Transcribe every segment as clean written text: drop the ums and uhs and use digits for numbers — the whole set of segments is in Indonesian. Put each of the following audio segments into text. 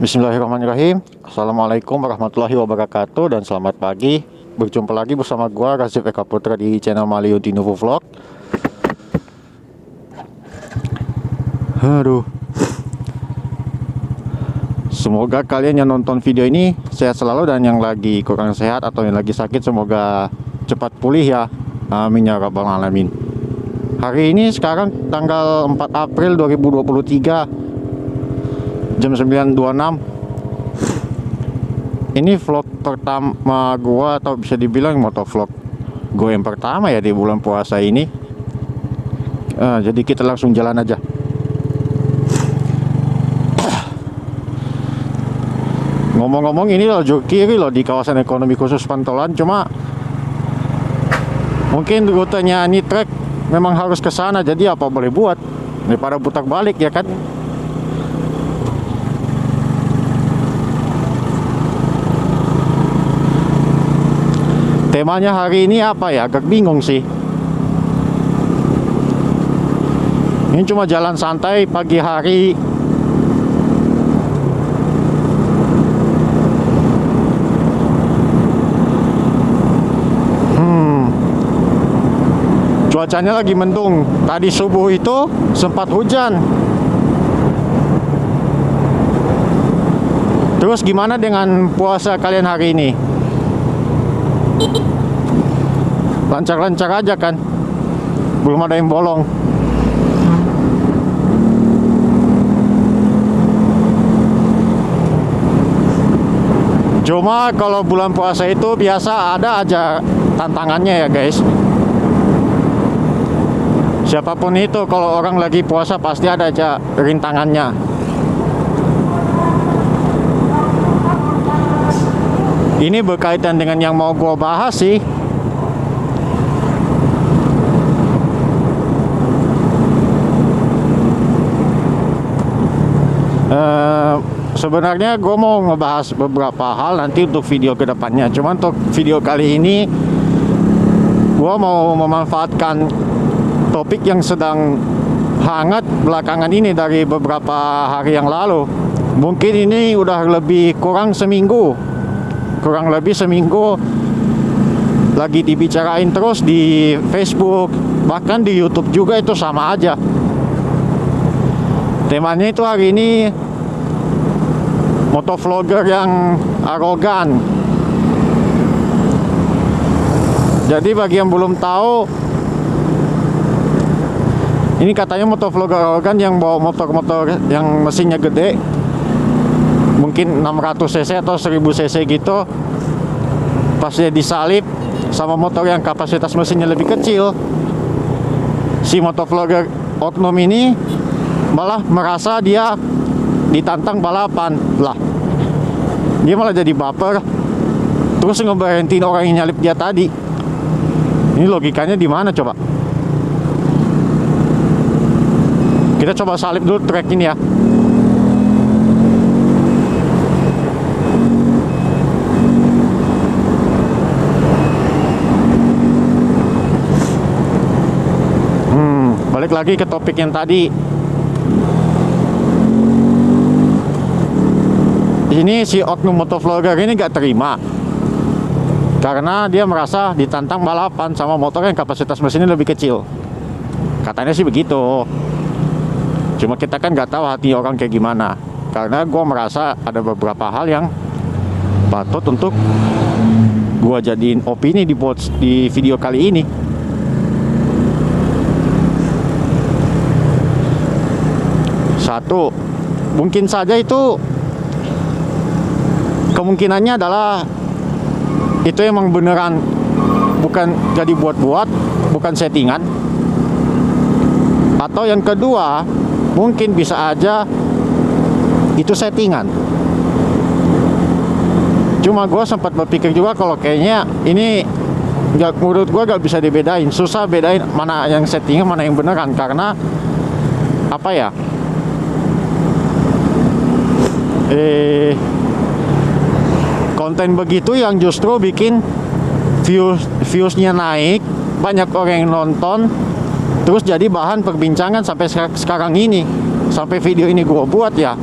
Bismillahirrahmanirrahim. Assalamualaikum warahmatullahi wabarakatuh dan selamat pagi. Berjumpa lagi bersama gua Razif Eka Putra di channel Malio Dinovo Vlog. Aduh. Semoga kalian yang nonton video ini sehat selalu, dan yang lagi kurang sehat atau yang lagi sakit semoga cepat pulih ya. Amin ya rabbal alamin. Hari ini sekarang tanggal 4 April 2023 jam 9.26. Ini vlog pertama gua, atau bisa dibilang motovlog gue yang pertama ya di bulan puasa ini. Jadi kita langsung jalan aja. Ngomong-ngomong, ini lajur kiri loh di kawasan ekonomi khusus Pantolan, cuma mungkin rutenya ini trek memang harus ke sana, jadi apa boleh buat daripada putar balik ya kan. Temanya hari ini apa ya? Agak bingung sih. Ini cuma jalan santai pagi hari. Cuacanya lagi mendung. Tadi subuh itu sempat hujan. Terus gimana dengan puasa kalian hari ini? Lancar-lancar aja kan? Belum ada yang bolong. Cuma kalau bulan puasa itu biasa ada aja tantangannya ya guys. Siapapun itu, kalau orang lagi puasa pasti ada aja rintangannya. Ini berkaitan dengan yang mau gua bahas sih. Sebenarnya gue mau ngebahas beberapa hal nanti untuk video kedepannya. Cuma untuk video kali ini gue mau memanfaatkan topik yang sedang hangat belakangan ini dari beberapa hari yang lalu. Mungkin ini udah kurang lebih seminggu lagi dibicarain terus di Facebook, bahkan di YouTube juga itu sama aja. Temanya itu hari ini motovlogger yang arogan. Jadi bagi yang belum tahu, ini katanya motovlogger arogan yang bawa motor-motor yang mesinnya gede, mungkin 600 cc atau 1000 cc gitu. Pas dia disalip sama motor yang kapasitas mesinnya lebih kecil, si motovlogger oknum ini malah merasa dia ditantang balapan lah. Dia malah jadi baper, terus ngeberhentiin orang yang nyalip dia tadi. Ini logikanya di mana coba? Kita coba salip dulu trek ini ya. Balik lagi ke topik yang tadi. Ini si oknum motovlogger ini gak terima karena dia merasa ditantang balapan sama motor yang kapasitas mesinnya lebih kecil. Katanya sih begitu. Cuma kita kan gak tahu hati orang kayak gimana. Karena gue merasa ada beberapa hal yang patut untuk gue jadiin opini di video kali ini. Satu, mungkin saja itu kemungkinannya adalah itu emang beneran, bukan jadi buat-buat, bukan settingan. Atau yang kedua, mungkin bisa aja itu settingan. Cuma gue sempat berpikir juga kalau kayaknya ini menurut gue gak bisa dibedain. Susah bedain mana yang settingan, mana yang beneran. Karena apa ya, konten begitu yang justru bikin viewsnya naik, banyak orang yang nonton, terus jadi bahan perbincangan sampai sekarang ini, sampai video ini gue buat ya.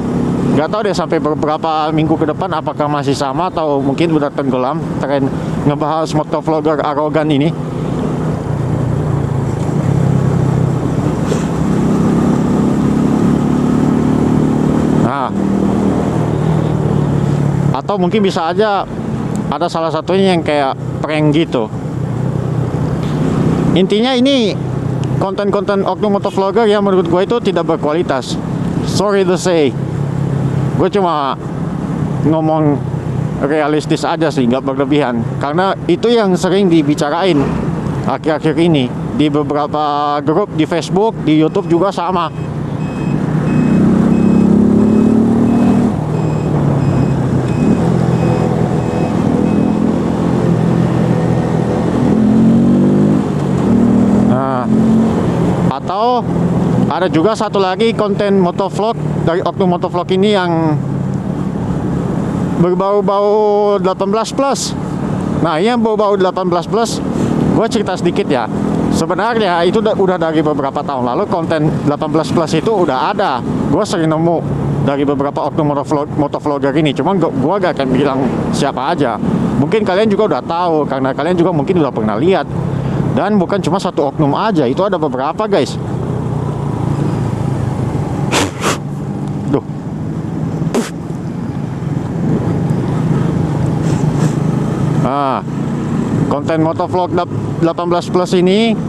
Nggak tahu deh sampai beberapa minggu ke depan apakah masih sama atau mungkin udah tenggelam tren ngebahas motovlogger arogan ini. Nah, atau mungkin bisa aja ada salah satunya yang kayak prank gitu. Intinya ini konten-konten oknum motovlogger yang menurut gue itu tidak berkualitas. Sorry to say, gue cuma ngomong realistis aja sih, nggak berlebihan. Karena itu yang sering dibicarain akhir-akhir ini di beberapa grup di Facebook, di YouTube juga sama. Atau ada juga satu lagi konten motovlog dari oknum motovlog ini yang berbau-bau 18 plus. Nah, yang bau-bau 18 plus, gue cerita sedikit ya. Sebenarnya itu udah dari beberapa tahun lalu konten 18 plus itu udah ada. Gue sering nemu dari beberapa oknum motovlogger ini. Cuma gue gak akan bilang siapa aja. Mungkin kalian juga udah tahu karena kalian juga mungkin udah pernah lihat. Dan bukan cuma satu oknum aja, itu ada beberapa guys. Duh. Nah, konten motovlog 18 plus ini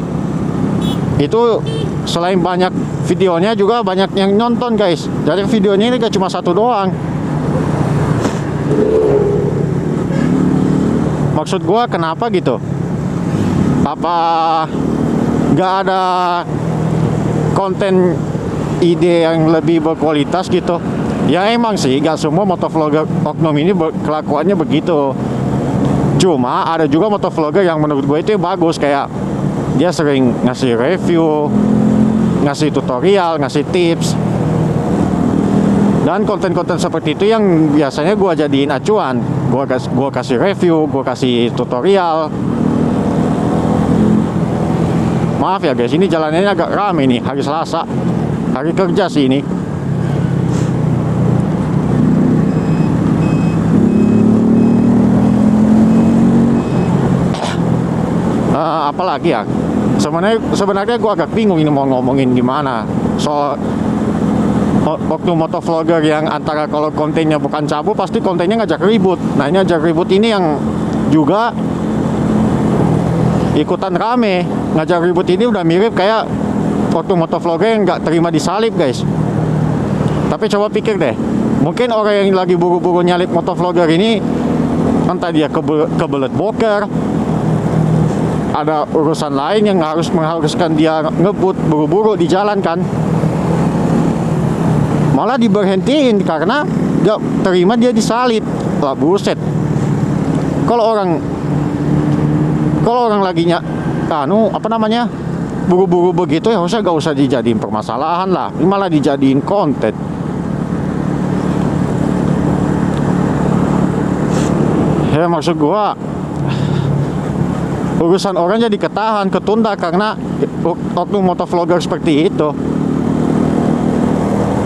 itu selain banyak videonya juga banyak yang nonton guys. Jadi videonya ini gak cuma satu doang. Maksud gua kenapa gitu? Apa nggak ada konten ide yang lebih berkualitas gitu? Ya emang sih nggak semua motovlogger oknum ini kelakuannya begitu. Cuma ada juga motovlogger yang menurut gue itu bagus, kayak dia sering ngasih review, ngasih tutorial, ngasih tips. Dan konten-konten seperti itu yang biasanya gue jadiin acuan. Gue kasih review, gue kasih tutorial. Maaf ya guys, ini jalanannya agak rame nih, hari Selasa, hari kerja sih ini. Apalagi ya, sebenarnya gue agak bingung ini mau ngomongin gimana soal oknum motovlogger yang antara kalau kontennya bukan cabul pasti kontennya ngajak ribut. Nah, ini ngajak ribut ini yang juga ikutan rame. Ngajak ribut ini udah mirip kayak oknum motovlogger yang nggak terima disalip guys. Tapi coba pikir deh, mungkin orang yang lagi buru-buru nyalip motovlogger ini entah dia kebelet boker, ada urusan lain yang mengharuskan dia ngebut buru-buru di jalan kan, malah diberhentiin karena gak terima dia disalip. Lah buset, kalau orang lagi buru-buru begitu ya harusnya gak usah dijadiin permasalahan lah, malah dijadiin konten. Ya maksud gua, urusan orang jadi ketunda karena oknum motovlogger seperti itu.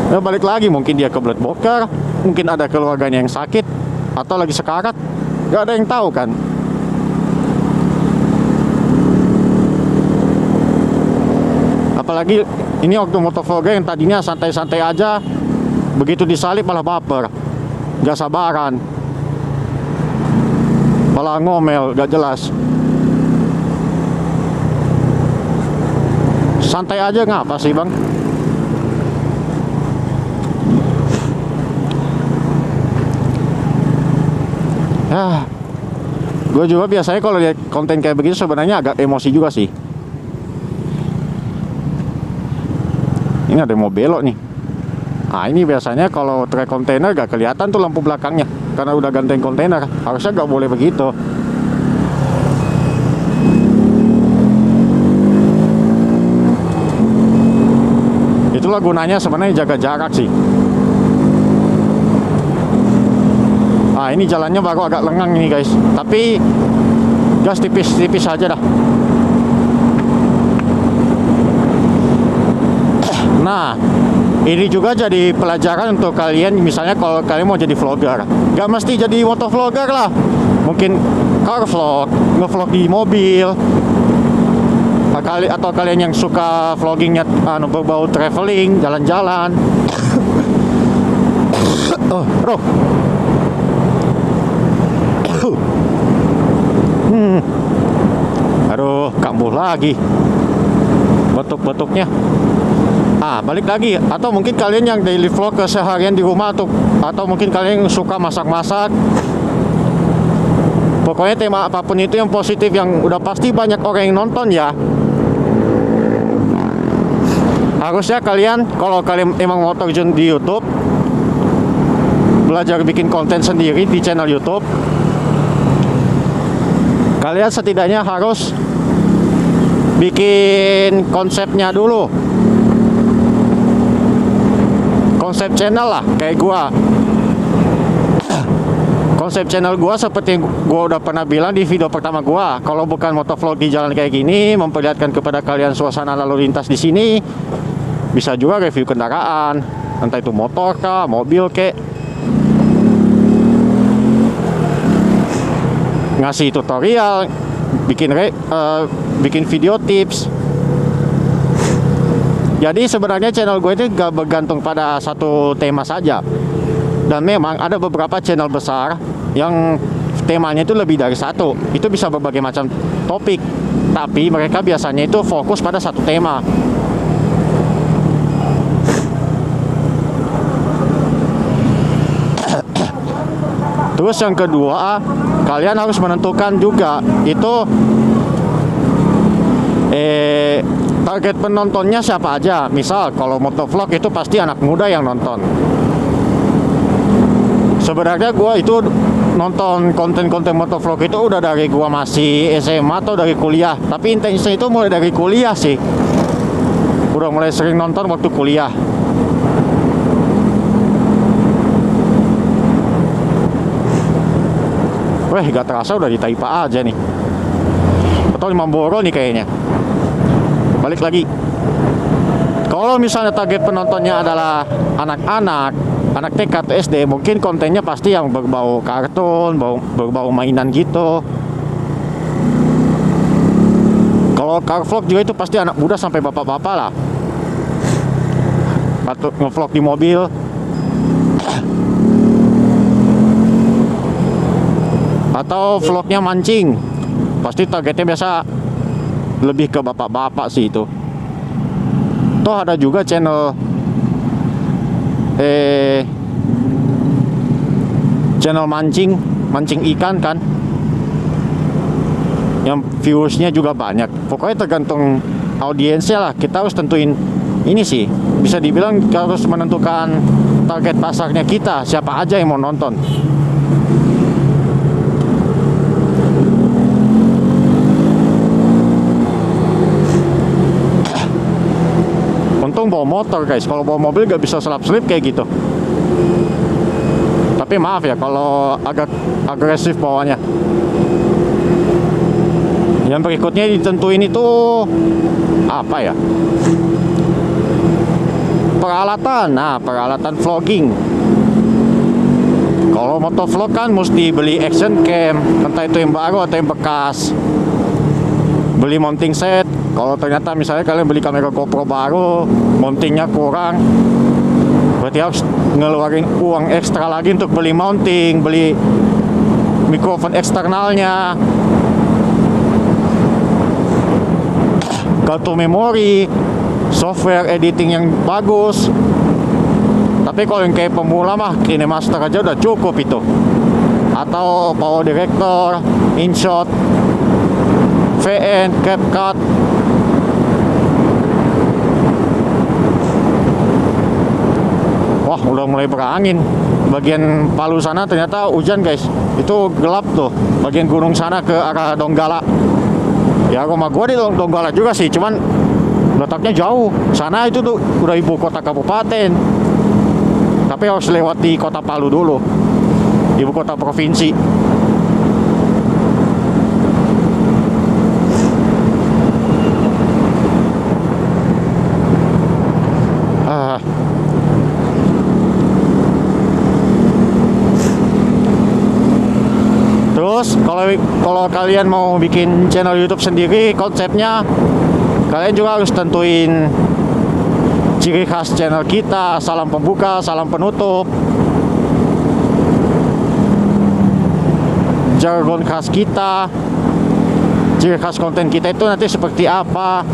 Ya balik lagi, mungkin dia kebelet boker, mungkin ada keluarganya yang sakit atau lagi sekarat, gak ada yang tahu kan. Apalagi ini oknum motovlogger yang tadinya santai-santai aja, begitu disalip malah baper, gak sabaran, malah ngomel gak jelas. Santai aja ngapa sih bang? Ya, gue juga biasanya kalau lihat konten kayak begitu sebenarnya agak emosi juga sih. Ini ada yang mau belok nih. Nah ini biasanya kalau trek kontainer gak kelihatan tuh lampu belakangnya karena udah ganteng kontainer. Harusnya gak boleh begitu. Itulah gunanya sebenarnya jaga jarak sih. Nah ini jalannya baru agak lengang ini guys, tapi gas tipis-tipis aja dah. Nah Ini juga jadi pelajaran untuk kalian, misalnya kalau kalian mau jadi vlogger, gak mesti jadi motovlogger lah, mungkin car vlog, ngevlog di mobil, atau kalian yang suka vloggingnya berbau traveling, jalan-jalan. Oh, bro. Aduh, kambuh lagi batuk-batuknya. Balik lagi. Atau mungkin kalian yang daily vlog keseharian di rumah, atau mungkin kalian yang suka masak-masak. Pokoknya tema apapun itu yang positif, yang udah pasti banyak orang yang nonton ya. Harusnya kalian, kalau kalian emang mau terjun di YouTube, belajar bikin konten sendiri di channel YouTube, kalian setidaknya harus bikin konsepnya dulu, konsep channel lah. Kayak gua, konsep channel gua seperti yang gua udah pernah bilang di video pertama gua, kalau bukan motovlog di jalan kayak gini, memperlihatkan kepada kalian suasana lalu lintas di sini, bisa juga review kendaraan, entah itu motor kah, mobil kek, ngasih tutorial, bikin video tips. Jadi sebenarnya channel gue itu gak bergantung pada satu tema saja. Dan memang ada beberapa channel besar yang temanya itu lebih dari satu. Itu bisa berbagai macam topik, tapi mereka biasanya itu fokus pada satu tema. Terus yang kedua, kalian harus menentukan juga itu target penontonnya siapa aja. Misal kalau motovlog itu pasti anak muda yang nonton. Sebenarnya gua itu nonton konten-konten motovlog itu udah dari gua masih SMA atau dari kuliah. Tapi intensinya itu mulai dari kuliah sih. Udah mulai sering nonton waktu kuliah. Weh, gak terasa udah di Taipa aja nih, atau di Mamboro nih kayaknya. Balik lagi, kalau misalnya target penontonnya adalah anak-anak, anak TK atau SD, mungkin kontennya pasti yang berbau kartun, berbau mainan gitu. Kalau car vlog juga itu pasti anak muda sampai bapak-bapak lah, atau ngevlog di mobil. Atau vlognya mancing, pasti targetnya biasa lebih ke bapak-bapak sih itu. Toh ada juga channel channel mancing ikan kan, yang viewersnya juga banyak. Pokoknya tergantung audiensnya lah. Kita harus tentuin ini sih, bisa dibilang harus menentukan target pasarnya kita, siapa aja yang mau nonton. Untung bawa motor guys, kalau bawa mobil gak bisa selap-selip kayak gitu. Tapi maaf ya kalau agak agresif bawanya. Yang berikutnya ditentuin itu apa ya? Peralatan. Nah, peralatan vlogging. Kalau motovlog kan mesti beli action cam, entah itu yang baru atau yang bekas. Beli mounting set. Kalau ternyata misalnya kalian beli kamera GoPro baru, mountingnya kurang, berarti harus ngeluarin uang ekstra lagi untuk beli mounting, beli mikrofon eksternalnya, kartu memori, software editing yang bagus. Tapi kalau yang kayak pemula mah KineMaster aja udah cukup itu, atau Power Director, InShot, VN, CapCut. Wah, udah mulai berangin. Bagian Palu sana ternyata hujan guys. Itu gelap tuh, bagian gunung sana ke arah Donggala. Ya rumah gua di Donggala juga sih, cuman letaknya jauh. Sana itu tuh udah ibu kota kabupaten, tapi harus lewati kota Palu dulu, ibu kota provinsi. kalau kalian mau bikin channel YouTube sendiri, konsepnya kalian juga harus tentuin ciri khas channel kita, salam pembuka, salam penutup, jargon khas kita, ciri khas konten kita itu nanti seperti apa.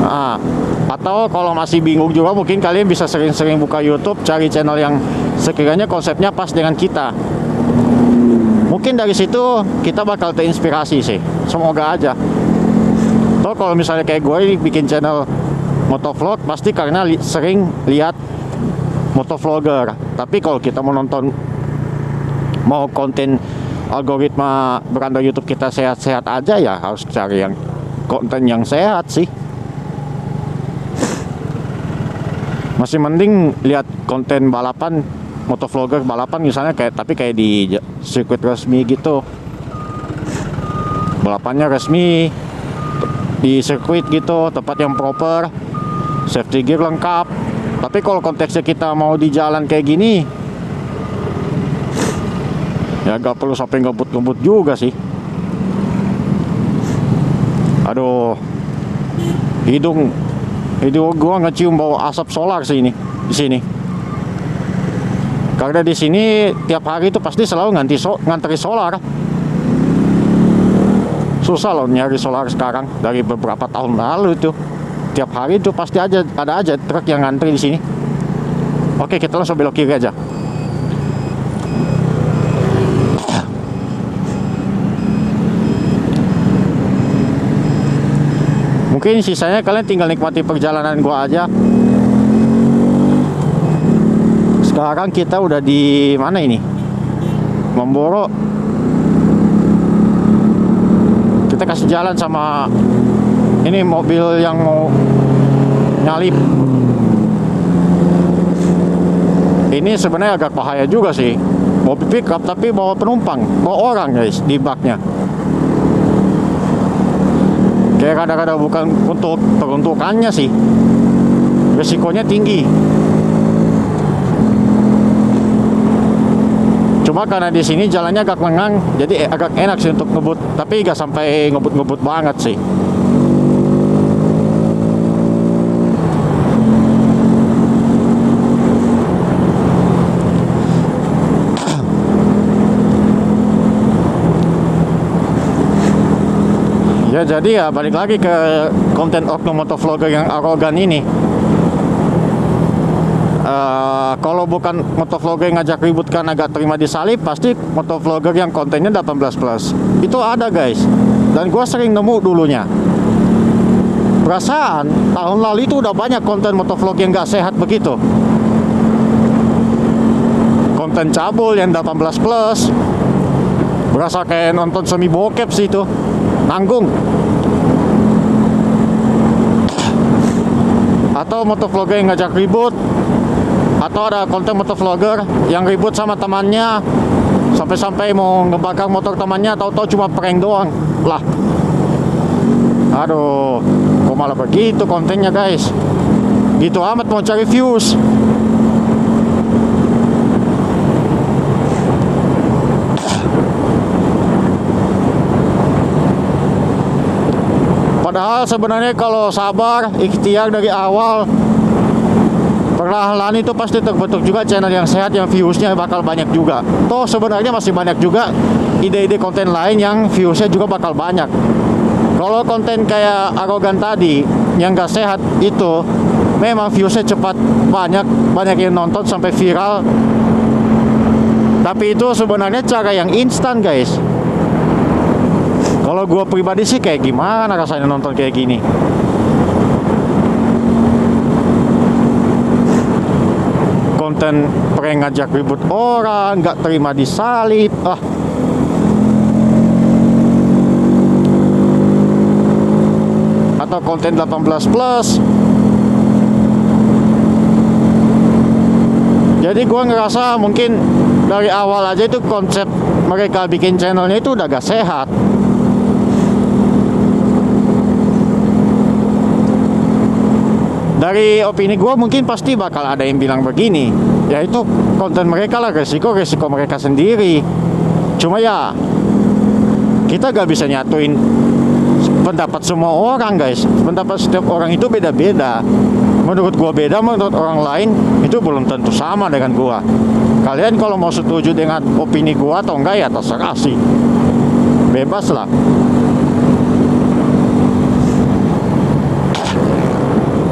Nah, atau kalau masih bingung juga, mungkin kalian bisa sering-sering buka YouTube, cari channel yang sekiranya konsepnya pas dengan kita. Mungkin dari situ kita bakal terinspirasi sih, semoga aja. Toh kalau misalnya kayak gue bikin channel motovlog, pasti karena sering lihat motovlogger. Tapi kalau kita mau nonton, mau konten algoritma beranda YouTube kita sehat-sehat aja, ya harus cari yang konten yang sehat sih. Masih mending lihat konten balapan, motovlogger balapan misalnya, kayak di sirkuit resmi gitu, balapannya resmi di sirkuit gitu, tempat yang proper, safety gear lengkap. Tapi kalau konteksnya kita mau di jalan kayak gini, ya gak perlu sampai ngebut-ngebut juga sih. Aduh, hidung gua ngecium bau asap solar sih ini di sini. Karena di sini tiap hari itu pasti selalu ngantri solar. Susah loh nyari solar sekarang, dari beberapa tahun lalu itu. Tiap hari itu pasti ada aja truk yang ngantri di sini. Oke, kita langsung belok kiri aja. Mungkin sisanya kalian tinggal nikmati perjalanan gua aja. Sekarang kita udah di mana ini? Memboro. Kita kasih jalan sama ini mobil yang mau nyalip. Ini sebenarnya agak bahaya juga sih. Mobil pickup tapi bawa penumpang, bawa orang guys di baknya. Kayak kadang-kadang bukan untuk peruntukannya sih, resikonya tinggi. Cuma karena di sini jalannya agak lengang, jadi agak enak sih untuk ngebut, tapi gak sampai ngebut-ngebut banget sih. Ya jadi ya balik lagi ke konten oknum motovlogger yang arogan ini. Kalau bukan motovlogger yang ngajak ribut karena gak terima disalip, pasti motovlogger yang kontennya 18+. Itu ada guys, dan gue sering nemu dulunya. Perasaan tahun lalu itu udah banyak konten motovlog yang gak sehat begitu. Konten cabul yang 18+, berasa kayak nonton semi bokep sih itu. Nanggung. Atau motovlogger yang ngajak ribut, atau ada konten motovlogger yang ribut sama temannya, sampai-sampai mau ngebakar motor temannya, tahu-tahu cuma prank doang lah. Aduh, kok malah begitu kontennya guys. Gitu amat mau cari views. Padahal sebenarnya kalau sabar, ikhtiar dari awal, perlahan-lahan itu pasti terbentuk juga channel yang sehat, yang viewsnya bakal banyak juga. Toh sebenarnya masih banyak juga ide-ide konten lain yang viewsnya juga bakal banyak. Kalau konten kayak arogan tadi yang gak sehat itu memang viewsnya cepat banyak yang nonton sampai viral. Tapi itu sebenarnya cara yang instan guys. Kalau gue pribadi sih kayak gimana rasanya nonton kayak gini. Konten prank ngajak ribut orang, nggak terima disalip, atau konten 18+. Jadi gue ngerasa mungkin dari awal aja itu konsep mereka bikin channelnya itu udah gak sehat. Dari opini gue mungkin pasti bakal ada yang bilang begini, ya itu konten mereka lah, resiko mereka sendiri. Cuma ya kita gak bisa nyatuin pendapat semua orang guys. Pendapat setiap orang itu beda-beda. Menurut gua beda, menurut orang lain itu belum tentu sama dengan gua. Kalian kalau mau setuju dengan opini gua atau enggak ya terserah sih, bebas lah.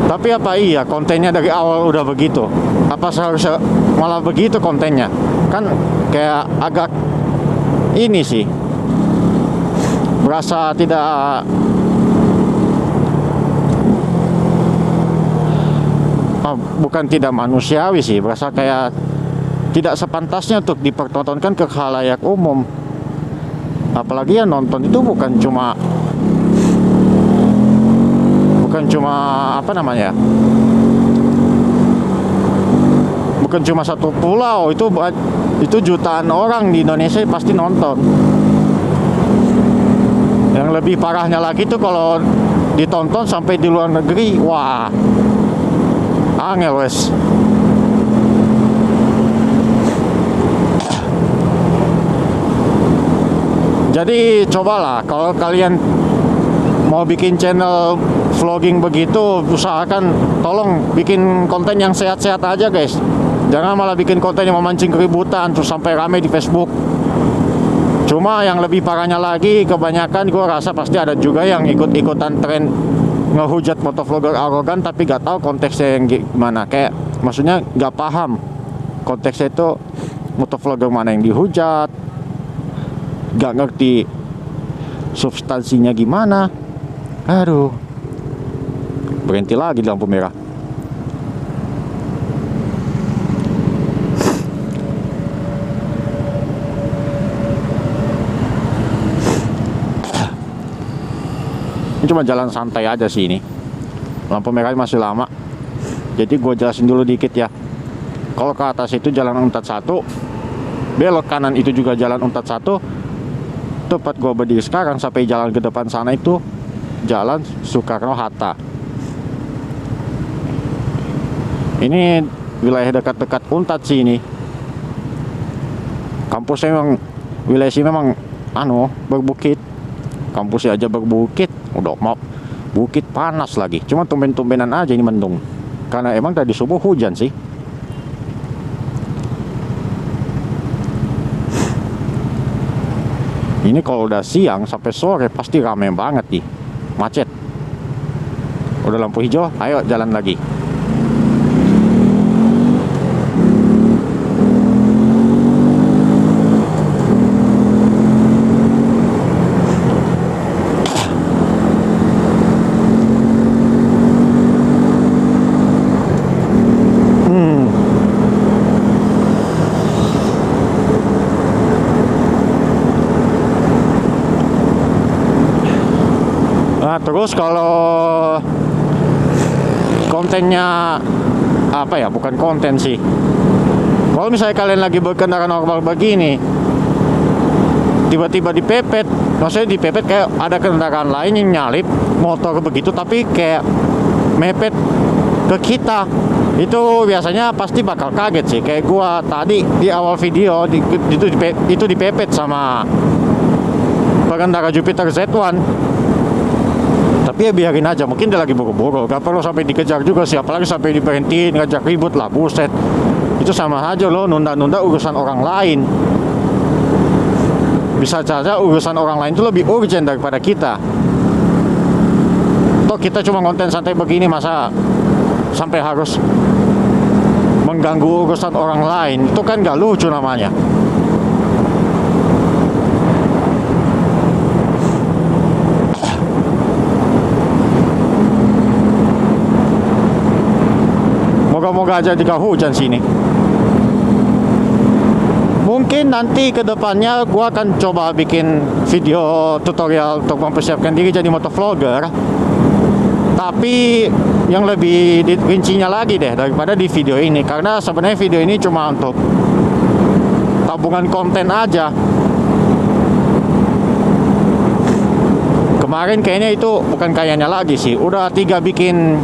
Tapi apa iya kontennya dari awal udah begitu? Apa seharusnya malah begitu kontennya? Kan kayak agak ini sih, berasa tidak bukan tidak manusiawi sih, berasa kayak tidak sepantasnya untuk dipertontonkan ke khalayak umum. Apalagi ya nonton itu bukan cuma apa namanya, bukan cuma satu pulau, itu jutaan orang di Indonesia pasti nonton. Yang lebih parahnya lagi tuh kalau ditonton sampai di luar negeri, wah angel wes. Jadi cobalah kalau kalian mau bikin channel vlogging begitu, usahakan tolong bikin konten yang sehat-sehat aja guys. Jangan malah bikin konten yang memancing keributan terus sampai rame di Facebook. Cuma yang lebih parahnya lagi, kebanyakan gue rasa pasti ada juga yang ikut-ikutan tren ngehujat motovlogger arogan tapi gak tahu konteksnya yang gimana. Kayak maksudnya gak paham konteksnya itu motovlogger mana yang dihujat, gak ngerti substansinya gimana. Aduh, berhenti lagi di lampu merah. Ini cuma jalan santai aja sih ini. Lampu merah masih lama. Jadi gue jelasin dulu dikit ya. Kalau ke atas itu jalan Untat 1, belok kanan itu juga jalan Untat 1. Tempat gue berdiri sekarang sampai jalan ke depan sana itu Jalan Soekarno-Hatta. Ini wilayah dekat-dekat Untat sih ini. Kampusnya memang, wilayah sini memang berbukit. Kampusnya aja berbukit, udah mau bukit panas lagi. Cuma tumben-tumbenan aja ini mendung. Karena emang tadi subuh hujan sih. Ini kalau udah siang sampai sore pasti rame banget nih, macet. Udah lampu hijau, ayo jalan lagi. Nah, terus kalau kontennya apa ya, bukan konten sih. Kalau misalnya kalian lagi berkendara normal begini, tiba-tiba dipepet, maksudnya dipepet kayak ada kendaraan lain yang nyalip motor begitu, tapi kayak mepet ke kita, itu biasanya pasti bakal kaget sih. Kayak gua tadi di awal video itu dipepet sama pengendara Jupiter Z1. Tapi ya biarin aja, mungkin dia lagi buru-buru, gak perlu sampai dikejar juga sih, apalagi sampai diberhentiin, ngajak ribut lah, buset. Itu sama aja loh, nunda-nunda urusan orang lain. Bisa saja urusan orang lain itu lebih urgent daripada kita. Toh kita cuma konten santai begini, masa sampai harus mengganggu urusan orang lain? Itu kan gak lucu namanya. Moga-moga aja jika hujan sini. Mungkin nanti ke depannya gua akan coba bikin video tutorial untuk mempersiapkan diri jadi motovlogger. Tapi yang lebih rincinya lagi deh daripada di video ini, karena sebenarnya video ini cuma untuk tabungan konten aja. Kemarin kayaknya itu bukan kayaknya lagi sih, udah bikin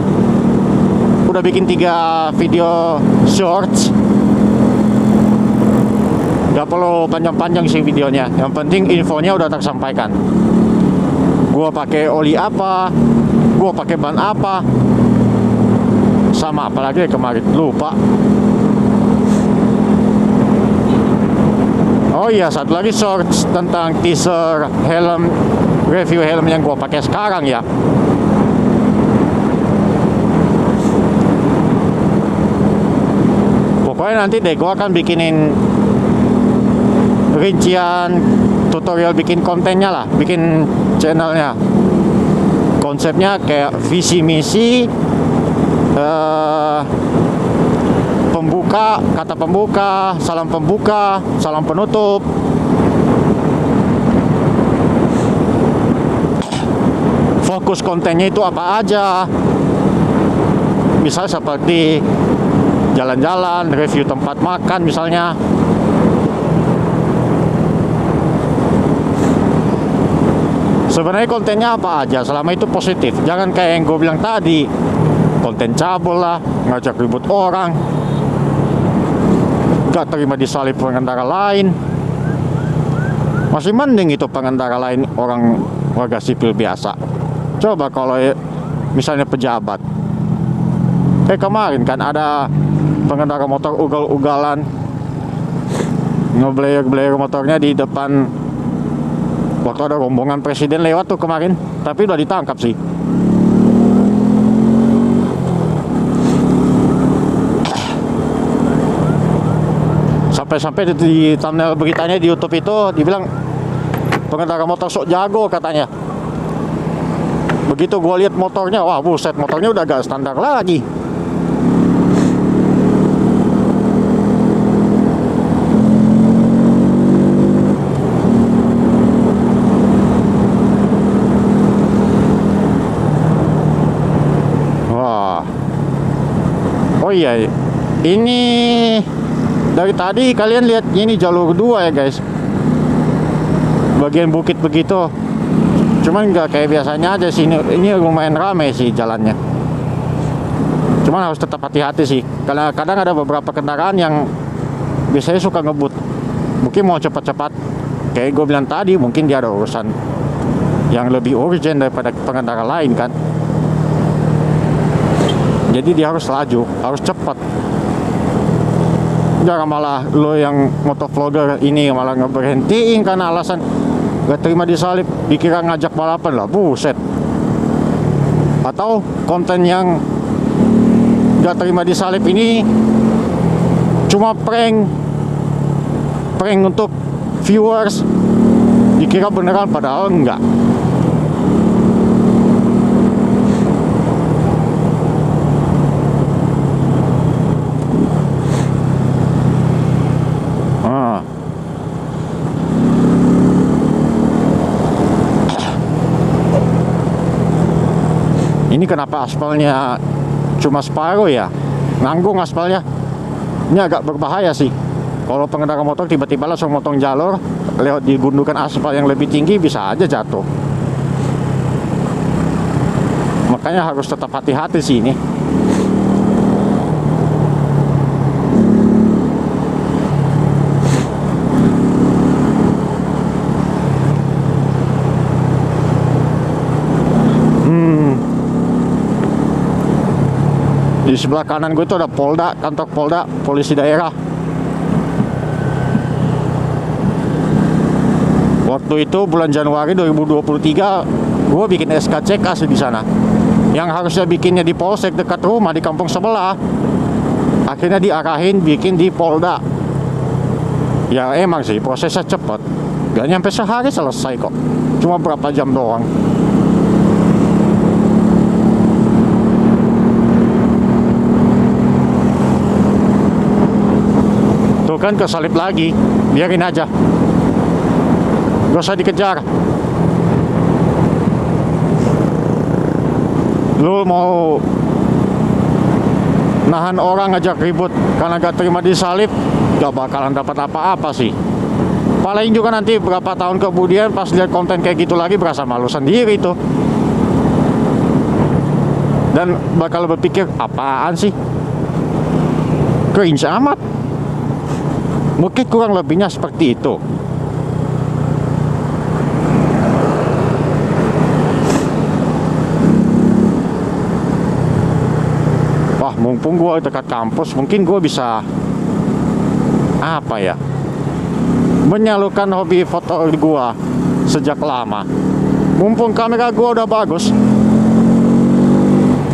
3 video shorts Gak perlu panjang-panjang sih videonya, yang penting infonya udah tersampaikan. Gua pakai oli apa, gua pakai ban apa, sama apalagi kemarin lupa. Oh iya, satu lagi search tentang teaser helm, review helm yang gua pakai sekarang ya. Pokoknya nanti deh gua akan bikinin rincian tutorial bikin kontennya lah, bikin channelnya. Konsepnya kayak visi misi, pembuka, kata pembuka, salam penutup. Fokus kontennya itu apa aja. Misalnya seperti jalan-jalan, review tempat makan misalnya. Sebenarnya kontennya apa aja, selama itu positif. Jangan kayak yang gue bilang tadi, konten cabul lah, ngajak ribut orang, gak terima disalip pengendara lain. Masih mending itu pengendara lain orang warga sipil biasa. Coba kalau misalnya pejabat. Kayak kemarin kan ada pengendara motor ugal-ugalan, ngeblayer-blayer motornya di depan waktu ada rombongan presiden lewat tuh kemarin, tapi udah ditangkap sih. Sampai-sampai di thumbnail beritanya di YouTube itu dibilang pengendara motor sok jago katanya. Begitu gue lihat motornya, wah buset, motornya udah gak standar lagi. Oh iya, ini dari tadi kalian lihat ini jalur 2 ya guys, bagian bukit begitu. Cuman nggak kayak biasanya aja sih, ini lumayan ramai sih jalannya. Cuman harus tetap hati-hati sih, karena kadang ada beberapa kendaraan yang biasanya suka ngebut. Mungkin mau cepat-cepat, kayak gue bilang tadi, mungkin dia ada urusan yang lebih urgent daripada pengendara lain kan. Jadi dia harus laju, harus cepat. Jangan malah lo yang motovlogger ini malah ngeberhentiin karena alasan gak terima disalip, dikira ngajak balapan lah, buset. Atau konten yang gak terima disalip ini cuma prank untuk viewers, dikira beneran padahal enggak. Ini kenapa aspalnya cuma separuh ya? Nanggung aspalnya. Ini agak berbahaya sih. Kalau pengendara motor tiba-tiba langsung motong jalur lewat di gundukan aspal yang lebih tinggi, bisa aja jatuh. Makanya harus tetap hati-hati sih ini. Di sebelah kanan gue itu ada Polda, kantor Polda, polisi daerah. Waktu itu bulan Januari 2023, gue bikin SKCK sih di sana. Yang harusnya bikinnya di polsek dekat rumah di kampung sebelah, akhirnya diarahin bikin di Polda. Ya emang sih prosesnya cepet, gak nyampe sehari selesai kok. Cuma berapa jam doang. Tuh kan kesalip lagi, biarin aja, gak usah dikejar. Lu mau nahan orang ngajak ribut karena gak terima disalip, gak bakalan dapat apa-apa sih. Paling juga nanti berapa tahun kemudian pas lihat konten kayak gitu lagi berasa malu sendiri tuh. Dan bakal berpikir, apaan sih, cringe amat. Mungkin kurang lebihnya seperti itu. Wah, mumpung gua dekat kampus, mungkin gua bisa apa ya, menyalurkan hobi foto gua sejak lama. Mumpung kamera gua udah bagus,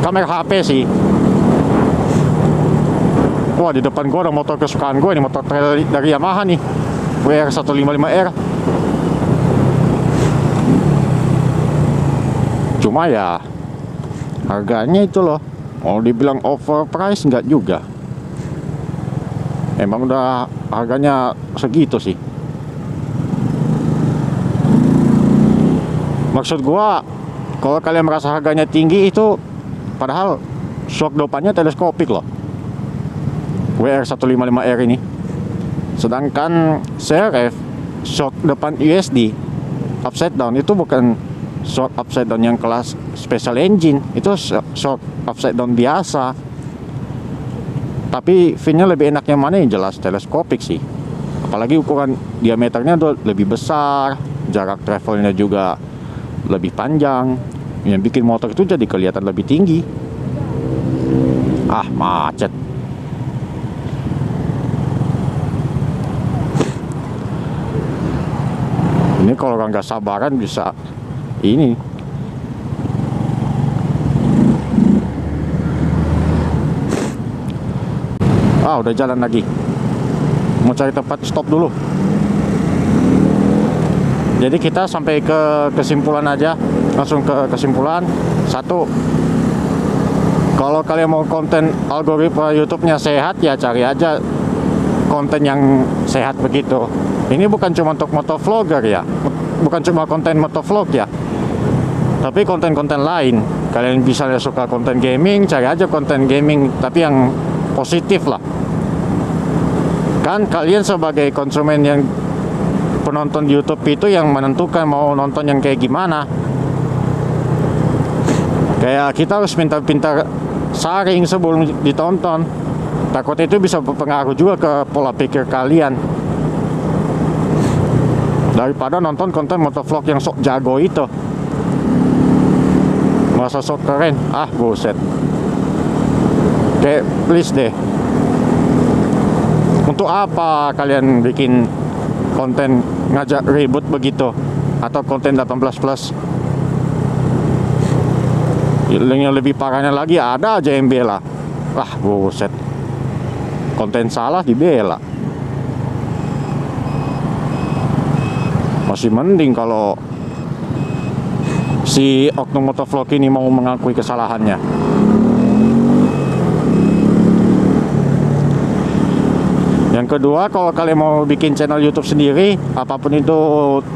kamera HP sih. Wah, di depan gua ada motor kesukaan gua, ini motor trail dari Yamaha nih, WR155R. Cuma ya harganya itu loh, mau dibilang overprice nggak juga. Emang udah harganya segitu sih. Maksud gua, kalau kalian merasa harganya tinggi itu, padahal shock depannya teleskopik loh, WR155R ini. Sedangkan CRF shock depan USD upside down itu bukan shock upside down yang kelas special engine, itu shock upside down biasa. Tapi finnya lebih enaknya mana, yang jelas teleskopik sih. Apalagi ukuran diameternya tuh lebih besar, jarak travelnya juga lebih panjang, yang bikin motor itu jadi kelihatan lebih tinggi. Ah, macet. Ini kalau orang nggak sabaran bisa ini. Ah, udah jalan lagi. Mau cari tempat stop dulu. Jadi kita sampai ke kesimpulan aja. Langsung ke kesimpulan. Satu, kalau kalian mau konten algoritma YouTube-nya sehat, ya cari aja konten yang sehat begitu. Ini bukan cuma untuk motovlogger ya, bukan cuma konten motovlog ya, tapi konten-konten lain. Kalian bisa suka konten gaming, cari aja konten gaming, tapi yang positif lah. Kan kalian sebagai konsumen yang penonton YouTube itu yang menentukan mau nonton yang kayak gimana. Kayak kita harus pintar-pintar saring sebelum ditonton. Takut itu bisa berpengaruh juga ke pola pikir kalian. Daripada nonton konten motovlog yang sok jago itu, masa sok keren, ah buset. Kayak please deh, untuk apa kalian bikin konten ngajak ribut begitu, atau konten 18 plus? Yang lebih parahnya lagi, ada aja yang bela. Wah buset, konten salah dibela. Masih mending kalau si oknum motovlog ini mau mengakui kesalahannya. Yang kedua, kalau kalian mau bikin channel YouTube sendiri, apapun itu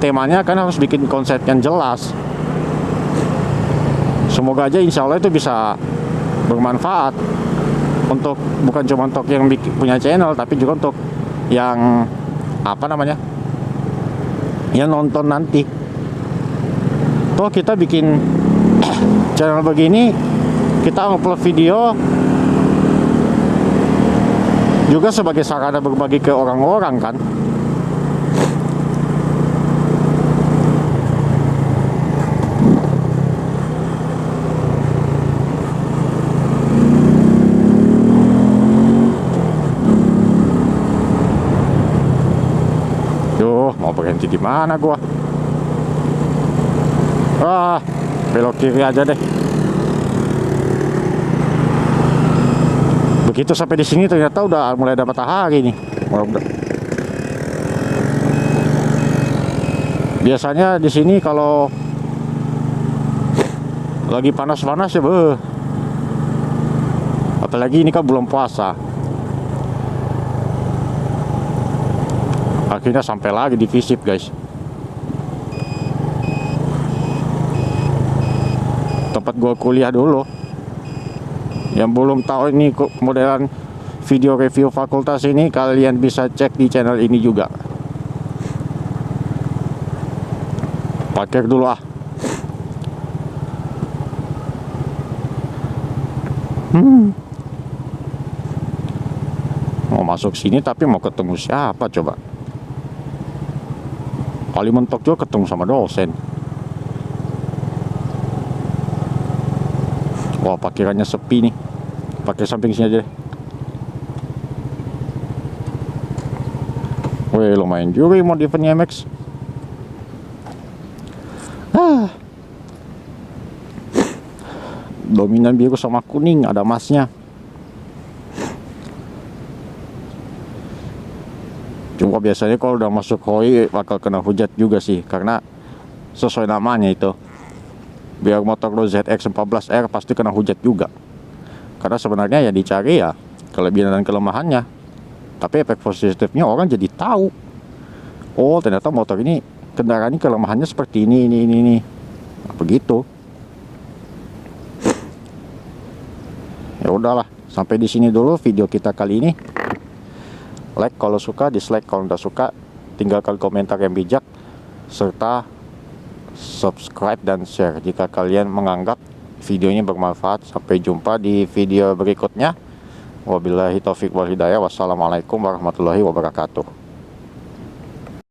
temanya, kan harus bikin konsep yang jelas. Semoga aja insya Allah itu bisa bermanfaat untuk, bukan cuma untuk yang punya channel, tapi juga untuk yang apa namanya, yang nonton nanti. Toh kita bikin channel begini, kita upload video juga sebagai sarana berbagi ke orang-orang kan. Duh, mau berhenti di mana gua? Ah, belok kiri aja deh. Begitu sampai di sini ternyata udah mulai ada matahari nih. Biasanya di sini kalau lagi panas-panas ya, apalagi ini kan belum puasa. Akhirnya sampai lagi di Visip guys. Tempat gua kuliah dulu. Yang belum tahu ini modelan video review fakultas ini, kalian bisa cek di channel ini juga. Parkir dulu ah. Oh, masuk sini tapi mau ketemu siapa coba? Kali mentok juga ketemu sama dosen. Wah, parkirannya sepi nih. Pakai samping sini aja deh. Wih, lumayan juga mod eventnya MX. Dominan biru sama kuning, ada emasnya. Cuma biasanya kalau udah masuk Hoi bakal kena hujat juga sih, karena sesuai namanya itu. Biar motor lo ZX14R pasti kena hujat juga. Karena sebenarnya ya dicari ya kelebihan dan kelemahannya. Tapi efek positifnya orang jadi tahu. Oh, ternyata motor ini, kendaraan ini kelemahannya seperti ini. Nah, begitu. Ya udahlah, sampai di sini dulu video kita kali ini. Like kalau suka, dislike kalau tidak suka, tinggalkan komentar yang bijak, serta subscribe dan share jika kalian menganggap videonya bermanfaat. Sampai jumpa di video berikutnya. Wabillahi taufiq wal hidayah. Wassalamualaikum warahmatullahi wabarakatuh.